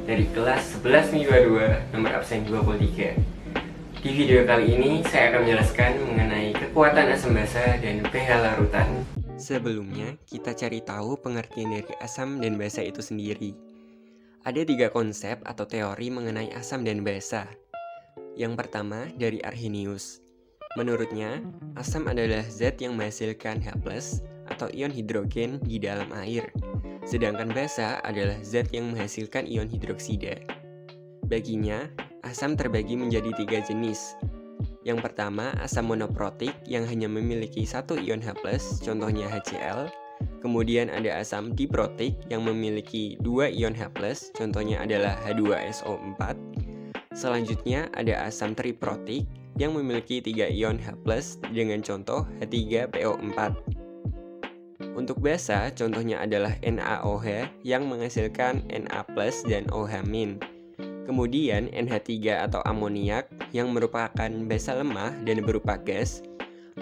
dari kelas 11 MIPA 2 nomor absen 23. Di video kali ini saya akan menjelaskan mengenai kekuatan asam basa dan pH larutan. Sebelumnya, kita cari tahu pengertian dari asam dan basa itu sendiri. Ada 3 konsep atau teori mengenai asam dan basa. Yang pertama dari Arrhenius. Menurutnya, asam adalah zat yang menghasilkan H+ atau ion hidrogen di dalam air. Sedangkan basa adalah zat yang menghasilkan ion hidroksida. Baginya, asam terbagi menjadi 3 jenis. Yang pertama, asam monoprotik yang hanya memiliki satu ion H+, contohnya HCl. Kemudian ada asam diprotik yang memiliki 2 ion H+, contohnya adalah H2SO4. Selanjutnya ada asam triprotik yang memiliki 3 ion H+ dengan contoh H3PO4. Untuk basa, contohnya adalah NaOH yang menghasilkan Na+ dan OH-. Kemudian NH3 atau amoniak yang merupakan basa lemah dan berupa gas.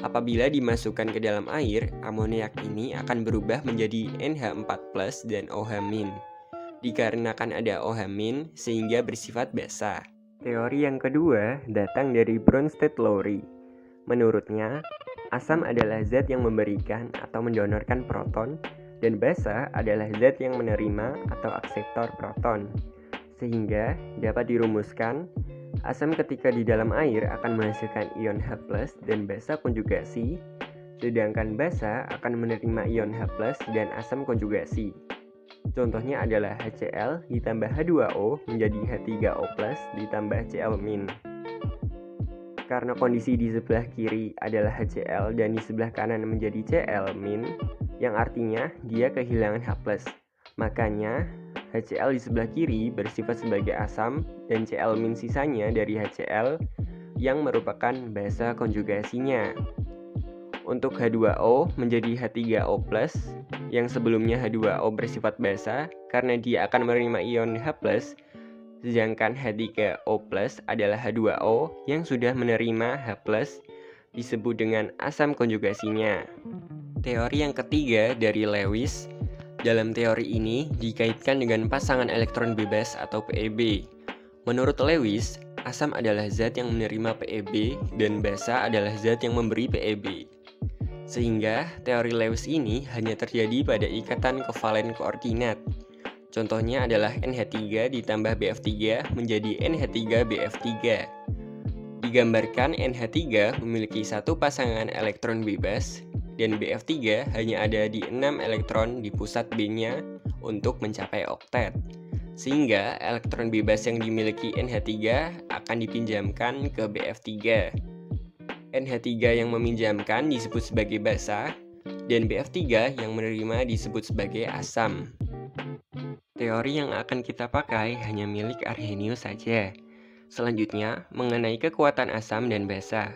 Apabila dimasukkan ke dalam air, amoniak ini akan berubah menjadi NH4+ dan OH-. Dikarenakan ada OH- sehingga bersifat basa. Teori yang kedua datang dari Bronsted-Lowry. Menurutnya, asam adalah zat yang memberikan atau mendonorkan proton, dan basa adalah zat yang menerima atau akseptor proton. Sehingga dapat dirumuskan, asam ketika di dalam air akan menghasilkan ion H+ dan basa konjugasi, sedangkan basa akan menerima ion H+ dan asam konjugasi. Contohnya adalah HCl ditambah H2O menjadi H3O+ ditambah Cl-. Karena kondisi di sebelah kiri adalah HCl dan di sebelah kanan menjadi Cl-, yang artinya dia kehilangan H+. Makanya HCl di sebelah kiri bersifat sebagai asam dan Cl- sisanya dari HCl yang merupakan basa konjugasinya. Untuk H2O menjadi H3O+, yang sebelumnya H2O bersifat basa karena dia akan menerima ion H+, sedangkan H3O+ adalah H2O yang sudah menerima H+, disebut dengan asam konjugasinya. Teori yang ketiga dari Lewis. Dalam teori ini dikaitkan dengan pasangan elektron bebas atau PeB. Menurut Lewis, asam adalah zat yang menerima PeB dan basa adalah zat yang memberi PeB. Sehingga teori Lewis ini hanya terjadi pada ikatan kovalen koordinat. Contohnya adalah NH3 ditambah BF3 menjadi NH3BF3. Digambarkan NH3 memiliki satu pasangan elektron bebas dan BF3 hanya ada di 6 elektron di pusat B-nya untuk mencapai oktet. Sehingga elektron bebas yang dimiliki NH3 akan dipinjamkan ke BF3. NH3 yang meminjamkan disebut sebagai basa dan BF3 yang menerima disebut sebagai asam. Teori yang akan kita pakai hanya milik Arrhenius saja. Selanjutnya, mengenai kekuatan asam dan basa.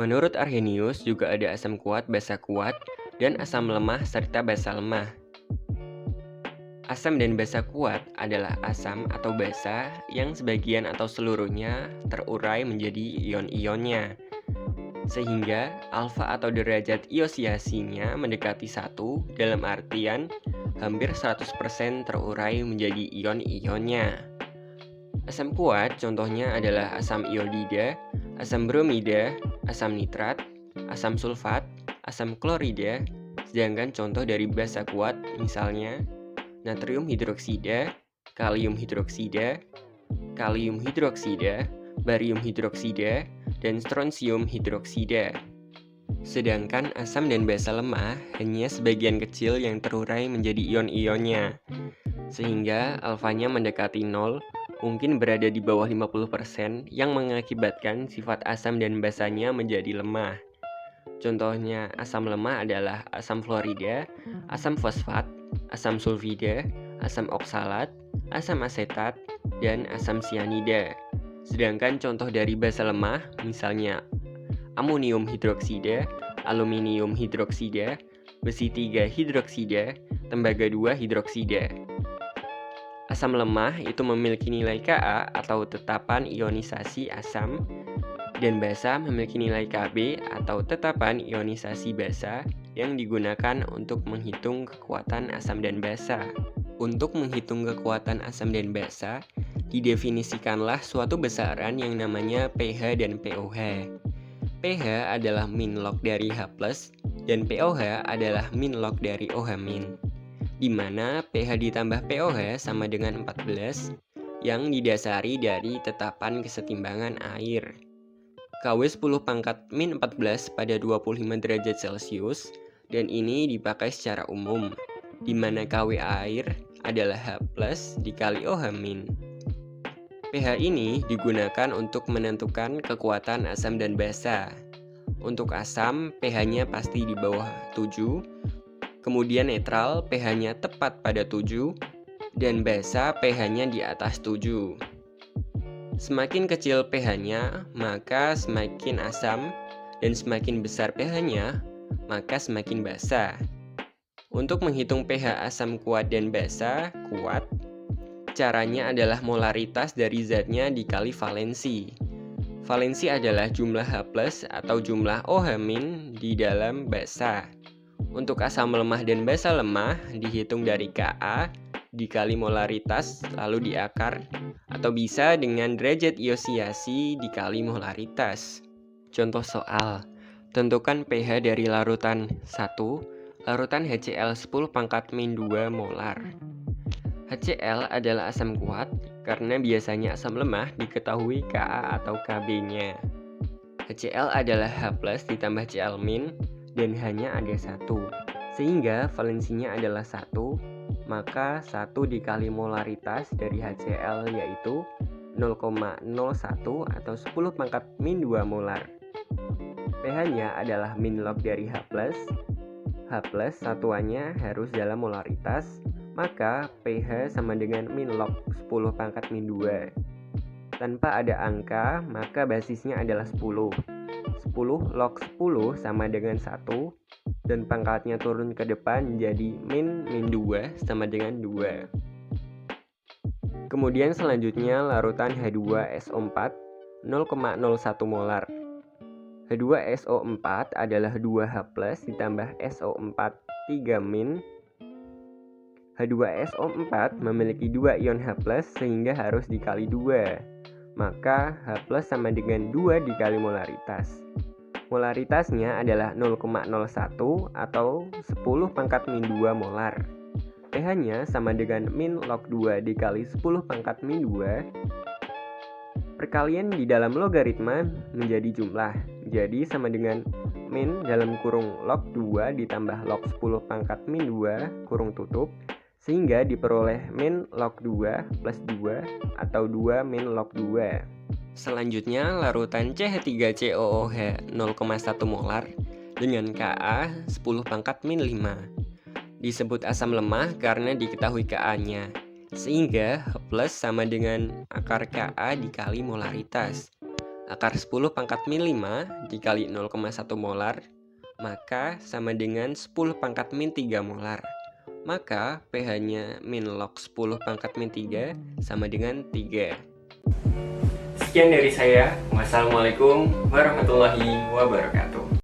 Menurut Arrhenius juga ada asam kuat, basa kuat, dan asam lemah serta basa lemah. Asam dan basa kuat adalah asam atau basa yang sebagian atau seluruhnya terurai menjadi ion-ionnya. Sehingga alfa atau derajat iosiasinya mendekati 1 dalam artian hampir 100% terurai menjadi ion-ionnya. Asam kuat contohnya adalah asam iodida, asam bromida, asam nitrat, asam sulfat, asam klorida. Sedangkan contoh dari basa kuat misalnya natrium hidroksida, kalium hidroksida, barium hidroksida, dan strontium hidroksida. Sedangkan asam dan basa lemah hanya sebagian kecil yang terurai menjadi ion-ionnya. Sehingga alfanya mendekati 0, mungkin berada di bawah 50% yang mengakibatkan sifat asam dan basanya menjadi lemah. Contohnya asam lemah adalah asam fluorida, asam fosfat, asam sulfida, asam oksalat, asam asetat, dan asam sianida. Sedangkan contoh dari basa lemah misalnya amonium hidroksida, aluminium hidroksida, besi 3 hidroksida, tembaga 2 hidroksida. Asam lemah itu memiliki nilai Ka atau tetapan ionisasi asam, dan basa memiliki nilai Kb atau tetapan ionisasi basa yang digunakan untuk menghitung kekuatan asam dan basa. Untuk menghitung kekuatan asam dan basa, didefinisikanlah suatu besaran yang namanya pH dan pOH. pH adalah min log dari H+, dan pOH adalah min log dari OH-, di mana pH ditambah pOH sama dengan 14, yang didasari dari tetapan kesetimbangan air. KW 10 pangkat min 14 pada 25 derajat Celcius, dan ini dipakai secara umum, di mana KW air adalah H+ dikali OH-. pH ini digunakan untuk menentukan kekuatan asam dan basa. Untuk asam, pH-nya pasti di bawah 7, kemudian netral, pH-nya tepat pada 7, dan basa pH-nya di atas 7. Semakin kecil pH-nya, maka semakin asam, dan semakin besar pH-nya, maka semakin basa. Untuk menghitung pH asam kuat dan basa kuat, caranya adalah molaritas dari zatnya dikali valensi. Valensi adalah jumlah H+ atau jumlah OH- di dalam basa. Untuk asam lemah dan basa lemah dihitung dari Ka dikali molaritas lalu diakar, atau bisa dengan derajat iosiasi dikali molaritas. Contoh soal, tentukan pH dari larutan 1, larutan HCl 10 pangkat min 2 molar. HCl adalah asam kuat karena biasanya asam lemah diketahui Ka atau Kb-nya. HCl adalah H+ ditambah Cl- dan hanya ada 1, sehingga valensinya adalah 1, maka 1 dikali molaritas dari HCl yaitu 0,01 atau 10 pangkat min 2 molar. pH-nya adalah min log dari H+. H+ satuannya harus dalam molaritas, maka pH sama dengan min log 10 pangkat min 2. Tanpa ada angka, maka basisnya adalah 10. 10 log 10 sama dengan 1, dan pangkatnya turun ke depan jadi min 2 sama dengan 2. Kemudian selanjutnya larutan H2SO4 0,01 molar. H2SO4 adalah 2H+ ditambah SO4 3-. H2SO4 memiliki 2 ion H+ sehingga harus dikali 2. Maka H+ sama dengan 2 dikali molaritas. Molaritasnya adalah 0,01 atau 10 pangkat min 2 molar. pH-nya sama dengan min log 2 dikali 10 pangkat min 2. Perkalian di dalam logaritma menjadi jumlah, jadi sama dengan min dalam kurung log 2 ditambah log 10 pangkat min 2 kurung tutup, sehingga diperoleh min log 2 plus 2 atau 2 min log 2. Selanjutnya larutan CH3COOH 0,1 molar dengan Ka 10 pangkat min 5. Disebut asam lemah karena diketahui Ka-nya, sehingga H+ sama dengan akar Ka dikali molaritas. Akar 10 pangkat min 5 dikali 0,1 molar, maka sama dengan 10 pangkat min 3 molar. Maka pH-nya min log 10 pangkat min 3 sama dengan 3. Sekian dari saya. Wassalamualaikum warahmatullahi wabarakatuh.